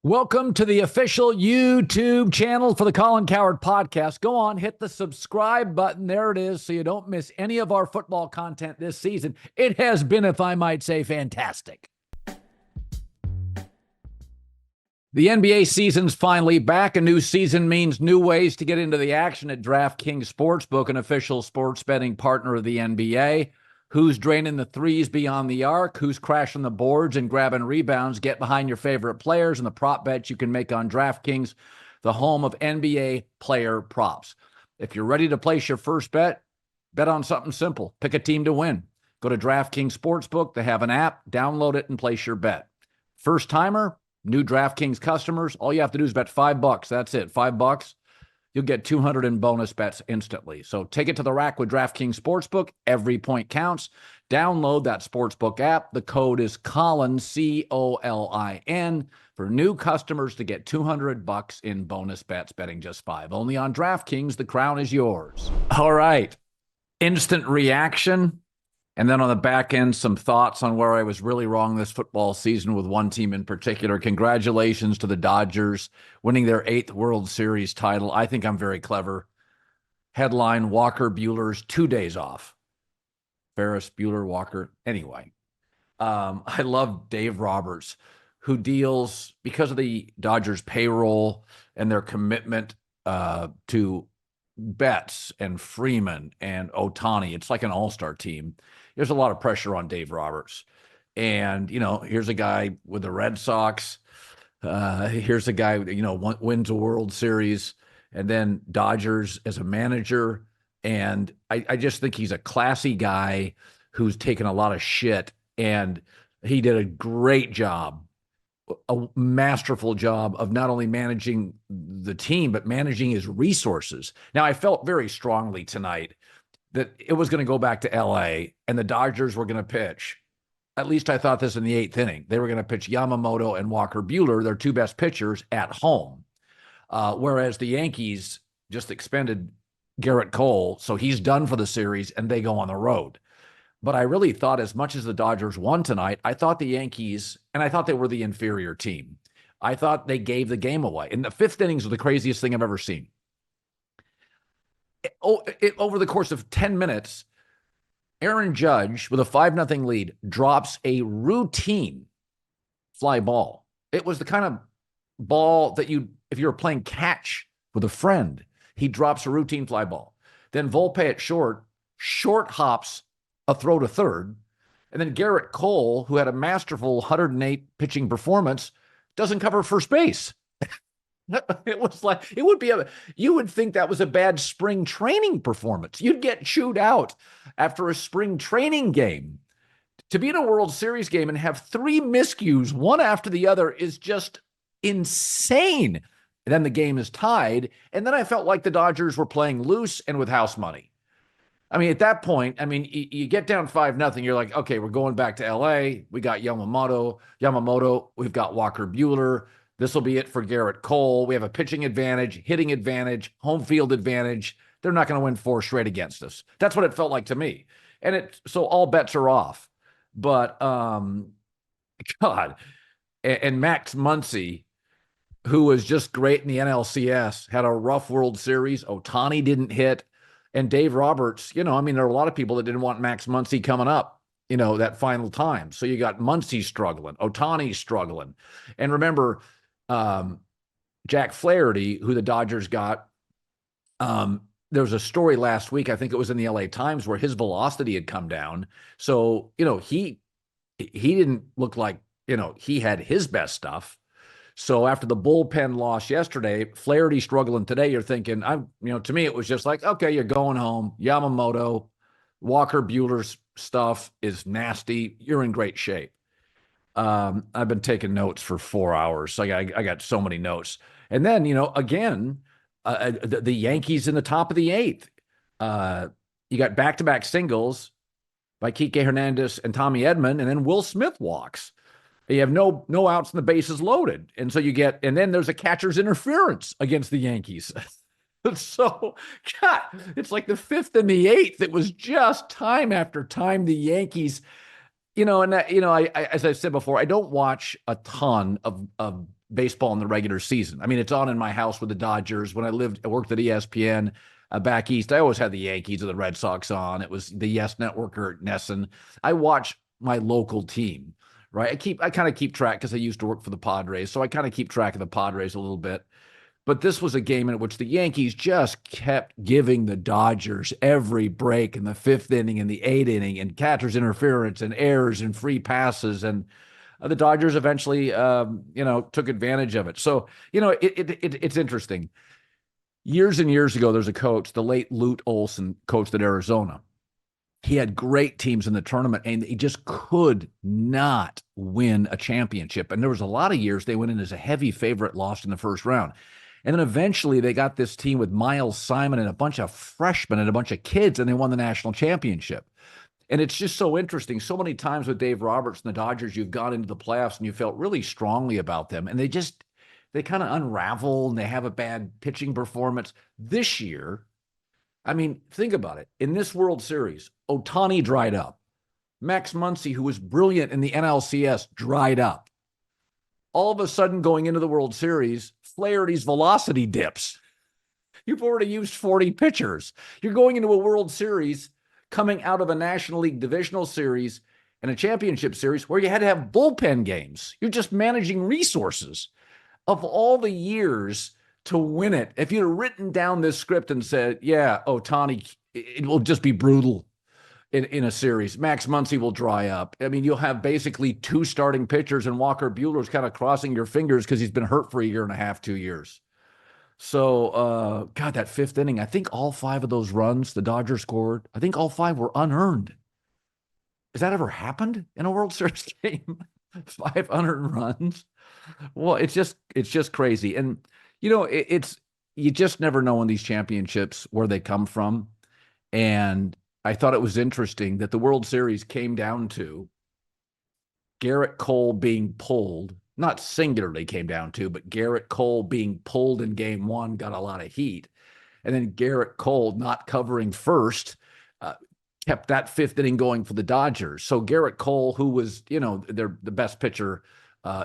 Welcome to the official YouTube channel for the Colin Cowherd podcast. Go on, hit the subscribe button. There it is, so you don't miss any of our football content this season. It has been, if I might say, fantastic. The NBA season's finally back. A new season means new ways to get into the action at DraftKings Sportsbook, an official sports betting partner of the NBA. Who's draining the threes beyond the arc? Who's crashing the boards and grabbing rebounds? Get behind your favorite players and the prop bets you can make on DraftKings, the home of NBA player props. If you're ready to place your first bet, bet on something simple. Pick a team to win. Go to DraftKings Sportsbook. They have an app. Download it and place your bet. First timer, new DraftKings customers, all you have to do is bet $5. That's it, $5. You'll get 200 in bonus bets instantly. So take it to the rack with DraftKings Sportsbook. Every point counts. Download that Sportsbook app. The code is Colin, C-O-L-I-N, for new customers to get $200 in bonus bets, betting just $5. Only on DraftKings, the crown is yours. All right. Instant reaction. And then on the back end, some thoughts on where I was really wrong this football season with one team in particular. Congratulations to the Dodgers winning their 8th World Series title. I think I'm very clever. Headline, Walker Buehler's 2 days off. Ferris, Bueller, Walker. Anyway, I love Dave Roberts, who deals, because of the Dodgers payroll and their commitment to Betts and Freeman and Ohtani. It's like an all-star team. There's a lot of pressure on Dave Roberts. And, here's a guy with the Red Sox. Here's a guy, wins a World Series, and then Dodgers as a manager. And I just think he's a classy guy who's taken a lot of shit. And he did a great job, a masterful job of not only managing the team, but managing his resources. Now, I felt very strongly tonight that it was going to go back to LA and the Dodgers were going to pitch. At least I thought this in the 8th inning. They were going to pitch Yamamoto and Walker Buehler, their 2 best pitchers, at home. Whereas the Yankees just expended Garrett Cole, so he's done for the series, and they go on the road. But I really thought, as much as the Dodgers won tonight, I thought the Yankees, and I thought they were the inferior team. I thought they gave the game away. And the 5th innings was the craziest thing I've ever seen. Over the course of 10 minutes, Aaron Judge, with a 5-0 lead, drops a routine fly ball. It was the kind of ball that if you were playing catch with a friend, he drops a routine fly ball. Then Volpe at short hops a throw to third. And then Garrett Cole, who had a masterful 108 pitching performance, doesn't cover first base. It was like, you would think that was a bad spring training performance. You'd get chewed out after a spring training game. To be in a World Series game and have 3 miscues, one after the other, is just insane. And then the game is tied. And then I felt like the Dodgers were playing loose and with house money. I mean, at that point, you get down 5-0. You're like, okay, we're going back to LA. We got Yamamoto. We've got Walker Buehler. This will be it for Garrett Cole. We have a pitching advantage, hitting advantage, home field advantage. They're not going to win 4 straight against us. That's what it felt like to me. So all bets are off. But, God. And Max Muncy, who was just great in the NLCS, had a rough World Series. Ohtani didn't hit. And Dave Roberts, there are a lot of people that didn't want Max Muncy coming up, that final time. So you got Muncy struggling, Ohtani struggling. And remember, Jack Flaherty, who the Dodgers got, there was a story last week, I think it was in the LA Times, where his velocity had come down. So, he didn't look like, he had his best stuff. So after the bullpen loss yesterday, Flaherty struggling today, you're thinking, to me, it was just like, okay, you're going home. Yamamoto, Walker Buehler's stuff is nasty. You're in great shape. I've been taking notes for 4 hours. So I got so many notes. And then, again, the Yankees in the top of the 8th. You got back-to-back singles by Kike Hernandez and Tommy Edman, and then Will Smith walks. You have no outs and the bases loaded. And so and then there's a catcher's interference against the Yankees. So, God, it's like the 5th and the 8th. It was just time after time the Yankees, as I said before, I don't watch a ton of baseball in the regular season. I mean, it's on in my house with the Dodgers. When I worked at ESPN back east, I always had the Yankees or the Red Sox on. It was the Yes Network or Nesson. I watch my local team, right? I kind of keep track because I used to work for the Padres, so I kind of keep track of the Padres a little bit. But this was a game in which the Yankees just kept giving the Dodgers every break in the fifth inning and the eighth inning, and catcher's interference and errors and free passes. And the Dodgers eventually, took advantage of it. So, it's interesting. Years and years ago, there's a coach, the late Lute Olson, coached at Arizona. He had great teams in the tournament, and he just could not win a championship. And there was a lot of years they went in as a heavy favorite, lost in the first round. And then eventually they got this team with Miles Simon and a bunch of freshmen and a bunch of kids, and they won the national championship. And it's just so interesting. So many times with Dave Roberts and the Dodgers, you've gone into the playoffs and you felt really strongly about them. And they kind of unravel and they have a bad pitching performance. This year, I mean, think about it. In this World Series, Ohtani dried up. Max Muncy, who was brilliant in the NLCS, dried up. All of a sudden, going into the World Series, Flaherty's velocity dips. You've already used 40 pitchers. You're going into a World Series coming out of a National League Divisional Series and a championship series where you had to have bullpen games. You're just managing resources. Of all the years to win it, if you'd have written down this script and said, yeah, Ohtani, it will just be brutal in a series. Max Muncy will dry up. I mean, you'll have basically two starting pitchers, and Walker Buehler's kind of crossing your fingers because he's been hurt for a year and a half, 2 years. So, God, that fifth inning, I think all 5 of those runs the Dodgers scored, I think all 5 were unearned. Has that ever happened in a World Series game? 5 unearned runs? Well, it's just crazy. And, you just never know in these championships where they come from. And I thought it was interesting that the World Series came down to Garrett Cole being pulled, not singularly came down to, but Garrett Cole being pulled in game 1 got a lot of heat. And then Garrett Cole not covering first kept that fifth inning going for the Dodgers. So Garrett Cole, who was, the best pitcher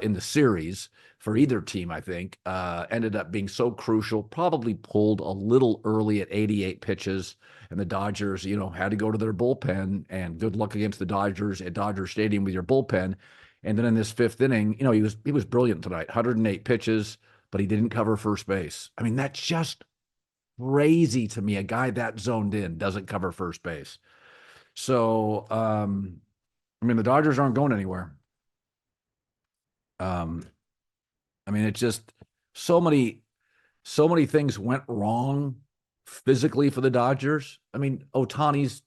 in the series for either team, I think, ended up being so crucial, probably pulled a little early at 88 pitches. And the Dodgers, had to go to their bullpen, and good luck against the Dodgers at Dodger Stadium with your bullpen. And then in this fifth inning, he was brilliant tonight, 108 pitches, but he didn't cover first base. I mean, that's just crazy to me. A guy that zoned in doesn't cover first base. So, the Dodgers aren't going anywhere. It's just so many things went wrong physically for the Dodgers. I mean, Ohtani's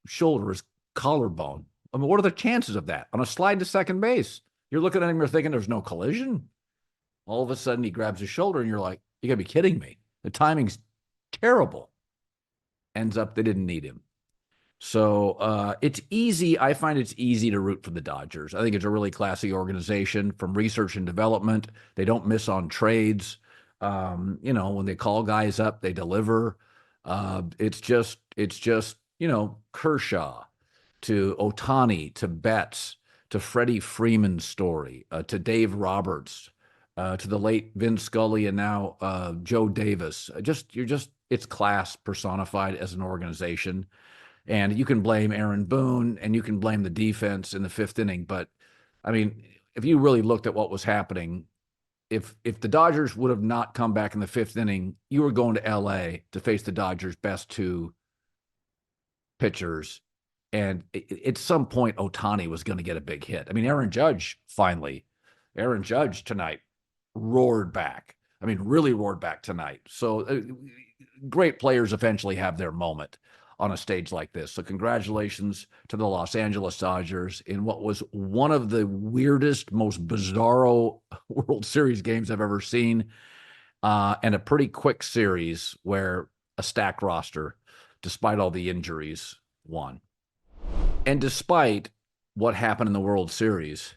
shoulder is collarbone. I mean, what are the chances of that on a slide to second base? You're looking at him, you're thinking there's no collision. All of a sudden he grabs his shoulder and you're like, you gotta be kidding me. The timing's terrible. Ends up they didn't need him. So it's easy. I find it's easy to root for the Dodgers. I think it's a really classy organization from research and development. They don't miss on trades. When they call guys up, they deliver. It's just, Kershaw to Ohtani to Betts to Freddie Freeman's story, to Dave Roberts, to the late Vin Scully, and now Joe Davis. It's class personified as an organization. And you can blame Aaron Boone and you can blame the defense in the fifth inning. But, if you really looked at what was happening, if the Dodgers would have not come back in the fifth inning, you were going to L.A. to face the Dodgers' best 2 pitchers. And at some point, Ohtani was going to get a big hit. Aaron Judge tonight roared back. Really roared back tonight. So great players eventually have their moment on a stage like this. So congratulations to the Los Angeles Dodgers in what was one of the weirdest, most bizarro World Series games I've ever seen, and a pretty quick series where a stacked roster, despite all the injuries, won. And despite what happened in the World Series,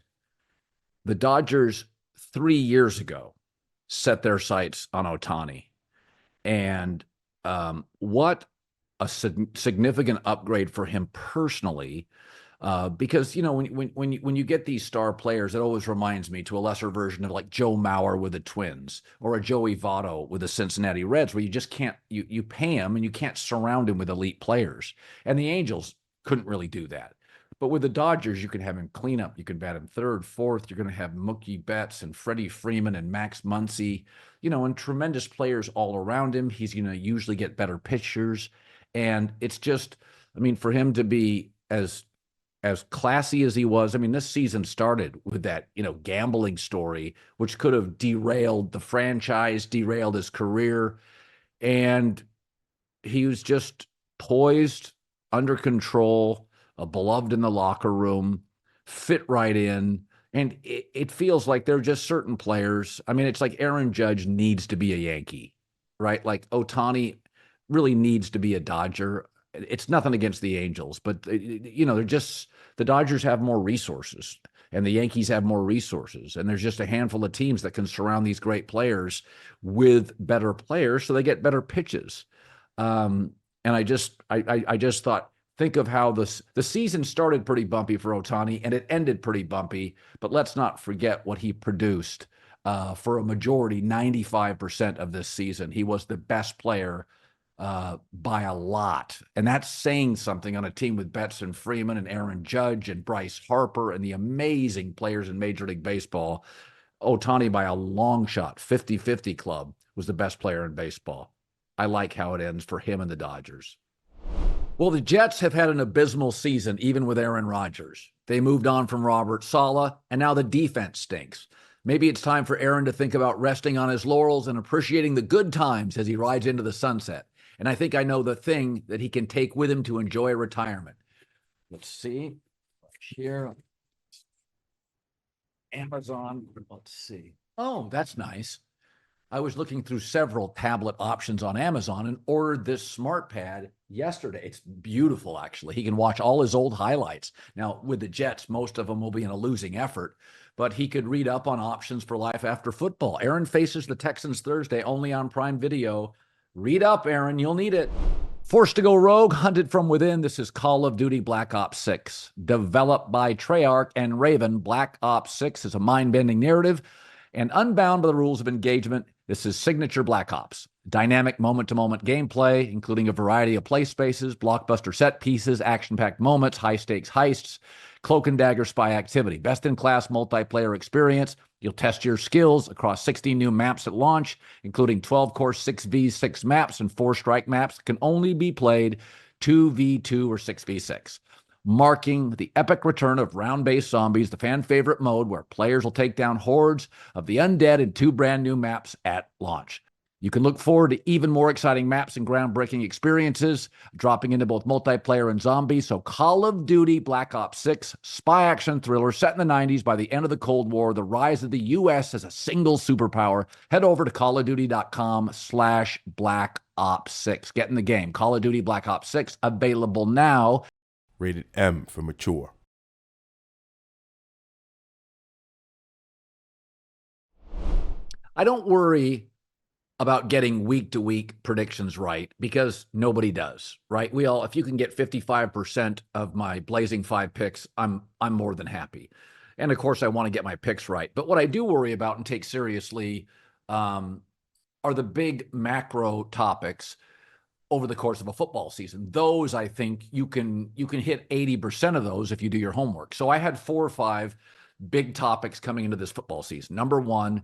the Dodgers 3 years ago set their sights on Ohtani. And what a significant upgrade for him personally, Because when you get these star players, it always reminds me to a lesser version of like Joe Mauer with the Twins or a Joey Votto with the Cincinnati Reds, where you just can't you pay him and you can't surround him with elite players. And the Angels couldn't really do that. But with the Dodgers, you can have him clean up. You can bat him third, fourth. You're going to have Mookie Betts and Freddie Freeman and Max Muncy, and tremendous players all around him. He's going to usually get better pitchers. And it's just, for him to be as classy as he was. This season started with that, gambling story, which could have derailed the franchise, derailed his career. And he was just poised, under control, beloved in the locker room, fit right in. And it feels like there are just certain players. It's like Aaron Judge needs to be a Yankee, right? Like Ohtani really needs to be a Dodger. It's nothing against the Angels, but they're just, the Dodgers have more resources and the Yankees have more resources. And there's just a handful of teams that can surround these great players with better players so they get better pitches. And I just thought, think of how the season started pretty bumpy for Ohtani and it ended pretty bumpy, but let's not forget what he produced for a majority, 95% of this season. He was the best player by a lot. And that's saying something on a team with Betts and Freeman and Aaron Judge and Bryce Harper and the amazing players in Major League Baseball. Ohtani, by a long shot, 50-50 club, was the best player in baseball. I like how it ends for him and the Dodgers. Well, the Jets have had an abysmal season, even with Aaron Rodgers. They moved on from Robert Saleh, and now the defense stinks. Maybe it's time for Aaron to think about resting on his laurels and appreciating the good times as he rides into the sunset. And I think I know the thing that he can take with him to enjoy retirement. Let's see. Here. Amazon. Let's see. Oh, that's nice. I was looking through several tablet options on Amazon and ordered this smart pad yesterday. It's beautiful, actually. He can watch all his old highlights. Now, with the Jets, most of them will be in a losing effort, but he could read up on options for life after football. Aaron faces the Texans Thursday, only on Prime Video. Read up, Aaron. You'll need it. Forced to go rogue, hunted from within. This is Call of Duty Black Ops 6. Developed by Treyarch and Raven, Black Ops 6 is a mind-bending narrative and unbound by the rules of engagement. This is signature Black Ops. Dynamic moment-to-moment gameplay, including a variety of play spaces, blockbuster set pieces, action-packed moments, high-stakes heists, cloak and dagger spy activity. Best-in-class multiplayer experience. You'll test your skills across 16 new maps at launch, including 12-core 6v6 maps and 4 strike maps that can only be played 2v2 or 6v6. Marking the epic return of round-based zombies, the fan-favorite mode where players will take down hordes of the undead in 2 brand new maps at launch. You can look forward to even more exciting maps and groundbreaking experiences, dropping into both multiplayer and zombies. So Call of Duty Black Ops 6, spy action thriller set in the 90s by the end of the Cold War, the rise of the U.S. as a single superpower. Head over to callofduty.com/Black Ops 6. Get in the game. Call of Duty Black Ops 6, available now. Rated M for mature. I don't worry about getting week-to-week predictions right because nobody does, right? We all, if you can get 55% of my Blazing 5 picks, I'm more than happy. And of course, I want to get my picks right. But what I do worry about and take seriously are the big macro topics over the course of a football season. Those, I think, you can hit 80% of those if you do your homework. So I had 4 or 5 big topics coming into this football season. Number one,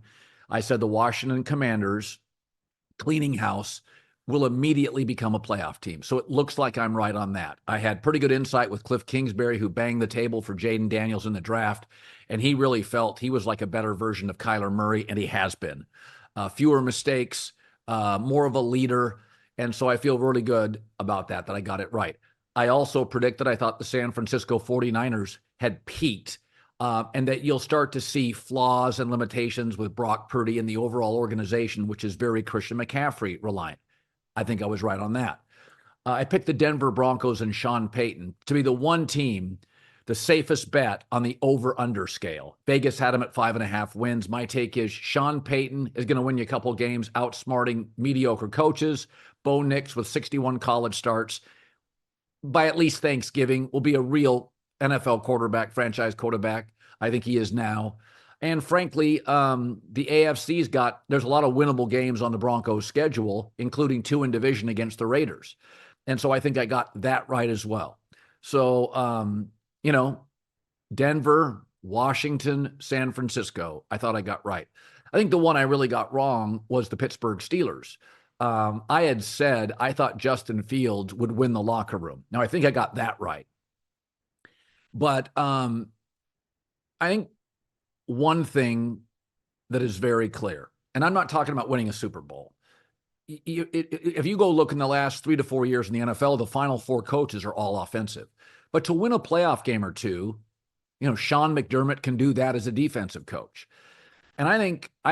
I said the Washington Commanders cleaning house will immediately become a playoff team. So it looks like I'm right on that. I had pretty good insight with Cliff Kingsbury, who banged the table for Jaden Daniels in the draft, and he really felt he was like a better version of Kyler Murray, and he has been. Fewer mistakes, more of a leader, and so I feel really good about that I got it right. I also predicted I thought the San Francisco 49ers had peaked, and that you'll start to see flaws and limitations with Brock Purdy and the overall organization, which is very Christian McCaffrey reliant. I think I was right on that. I picked the Denver Broncos and Sean Payton to be the one team, the safest bet on the over-under scale. Vegas had him at 5.5 wins. My take is Sean Payton is going to win you a couple games, outsmarting mediocre coaches. Bo Nix with 61 college starts by at least Thanksgiving will be a real NFL quarterback, franchise quarterback. I think he is now. And frankly, the AFC's there's a lot of winnable games on the Broncos schedule, including 2 in division against the Raiders. And so I think I got that right as well. So, Denver, Washington, San Francisco, I thought I got right. I think the one I really got wrong was the Pittsburgh Steelers. I had said I thought Justin Fields would win the locker room. Now, I think I got that right. But I think one thing that is very clear, and I'm not talking about winning a Super Bowl. If you go look in the last 3 to 4 years in the NFL, the final 4 coaches are all offensive. But to win a playoff game or two, Sean McDermott can do that as a defensive coach. And I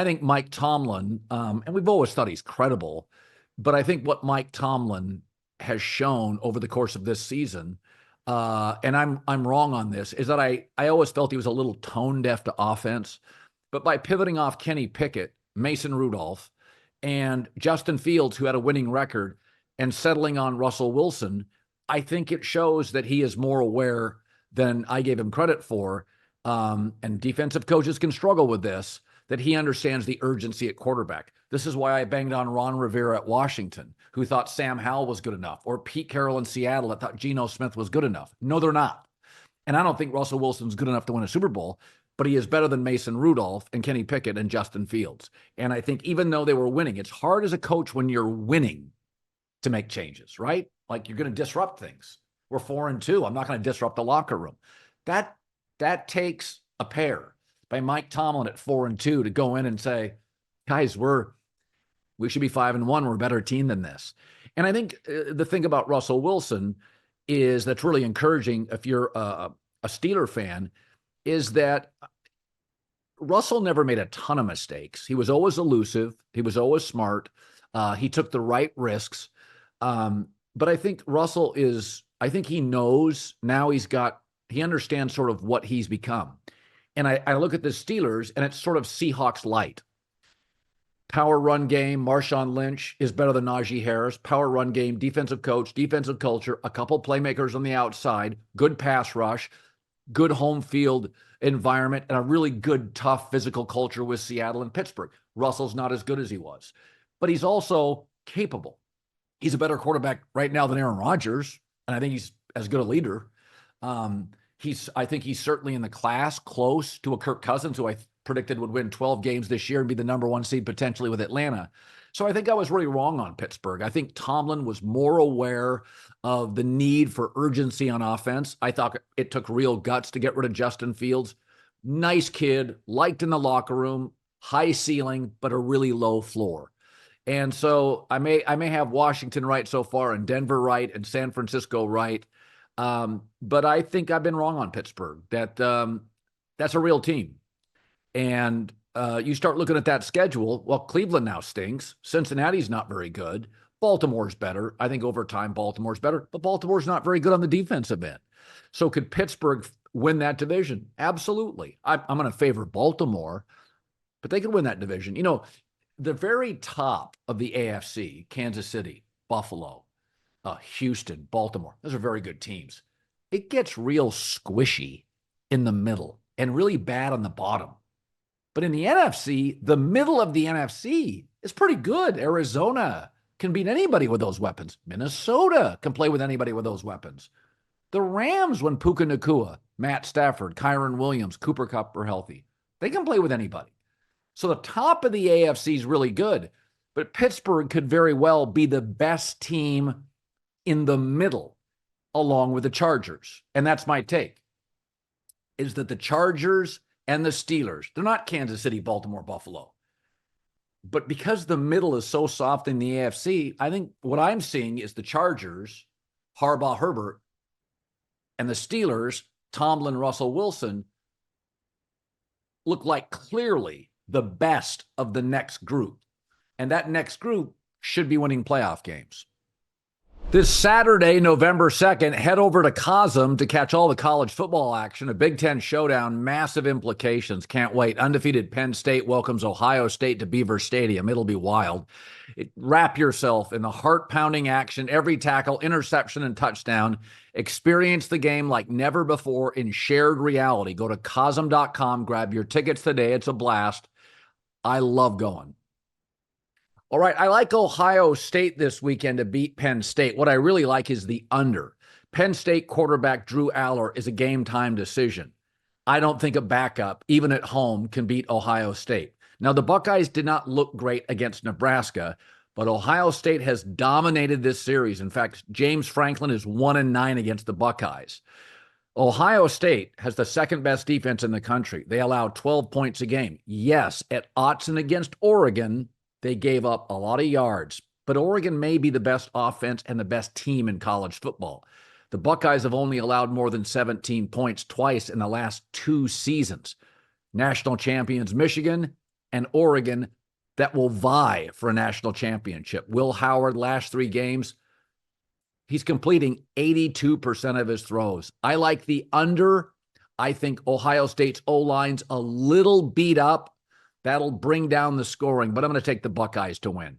think Mike Tomlin, and we've always thought he's credible, but I think what Mike Tomlin has shown over the course of this season, and I'm wrong on this, is that I always felt he was a little tone deaf to offense. But by pivoting off Kenny Pickett, Mason Rudolph, and Justin Fields, who had a winning record, and settling on Russell Wilson, I think it shows that he is more aware than I gave him credit for. And defensive coaches can struggle with this, that he understands the urgency at quarterback. This is why I banged on Ron Rivera at Washington, who thought Sam Howell was good enough, or Pete Carroll in Seattle that thought Geno Smith was good enough. No, they're not. And I don't think Russell Wilson's good enough to win a Super Bowl, but he is better than Mason Rudolph and Kenny Pickett and Justin Fields. And I think even though they were winning, it's hard as a coach when you're winning to make changes, right? Like you're going to disrupt things. We're 4-2. I'm not going to disrupt the locker room. That takes a pair by Mike Tomlin at 4-2 to go in and say, guys, we should be 5-1. We're a better team than this. And I think the thing about Russell Wilson is that's really encouraging if you're a Steeler fan is that Russell never made a ton of mistakes. He was always elusive. He was always smart. He took the right risks. But I think I think he knows now he understands sort of what he's become. And I look at the Steelers and it's sort of Seahawks light. Power run game, Marshawn Lynch is better than Najee Harris. Power run game, defensive coach, defensive culture, a couple playmakers on the outside, good pass rush, good home field environment, and a really good, tough physical culture with Seattle and Pittsburgh. Russell's not as good as he was, but he's also capable. He's a better quarterback right now than Aaron Rodgers, and I think he's as good a leader. I think he's certainly in the class close to a Kirk Cousins, who I predicted would win 12 games this year and be the number 1 seed potentially with Atlanta. So I think I was really wrong on Pittsburgh. I think Tomlin was more aware of the need for urgency on offense. I thought it took real guts to get rid of Justin Fields. Nice kid, liked in the locker room, high ceiling, but a really low floor. And so I may have Washington right so far and Denver right and San Francisco right. But I think I've been wrong on Pittsburgh. That's a real team. And you start looking at that schedule. Well, Cleveland now stinks. Cincinnati's not very good. Baltimore's better. I think over time, Baltimore's better. But Baltimore's not very good on the defensive end. So could Pittsburgh win that division? Absolutely. I'm going to favor Baltimore, but they could win that division. The very top of the AFC, Kansas City, Buffalo, Houston, Baltimore, those are very good teams. It gets real squishy in the middle and really bad on the bottom. But in the NFC, the middle of the NFC is pretty good. Arizona can beat anybody with those weapons. Minnesota can play with anybody with those weapons. The Rams, when Puka Nacua, Matt Stafford, Kyron Williams, Cooper Kupp are healthy, they can play with anybody. So the top of the AFC is really good, but Pittsburgh could very well be the best team in the middle, along with the Chargers. And that's my take, is that the Chargers and the Steelers, they're not Kansas City, Baltimore, Buffalo. But because the middle is so soft in the AFC, I think what I'm seeing is the Chargers, Harbaugh, Herbert, and the Steelers, Tomlin, Russell Wilson, look like clearly the best of the next group. And that next group should be winning playoff games. This Saturday, November 2nd, head over to Cosm to catch all the college football action. A Big Ten showdown, massive implications. Can't wait. Undefeated Penn State welcomes Ohio State to Beaver Stadium. It'll be wild. Wrap yourself in the heart-pounding action, every tackle, interception, and touchdown. Experience the game like never before in shared reality. Go to Cosm.com, grab your tickets today. It's a blast. I love going. All right, I like Ohio State this weekend to beat Penn State. What I really like is the under. Penn State quarterback Drew Aller is a game-time decision. I don't think a backup, even at home, can beat Ohio State. Now, the Buckeyes did not look great against Nebraska, but Ohio State has dominated this series. In fact, James Franklin is 1-9 against the Buckeyes. Ohio State has the second-best defense in the country. They allow 12 points a game. Yes, at Autzen against Oregon, they gave up a lot of yards, but Oregon may be the best offense and the best team in college football. The Buckeyes have only allowed more than 17 points twice in the last 2 seasons. National champions Michigan and Oregon that will vie for a national championship. Will Howard, last 3 games, he's completing 82% of his throws. I like the under. I think Ohio State's O-line's a little beat up. That'll bring down the scoring, but I'm going to take the Buckeyes to win.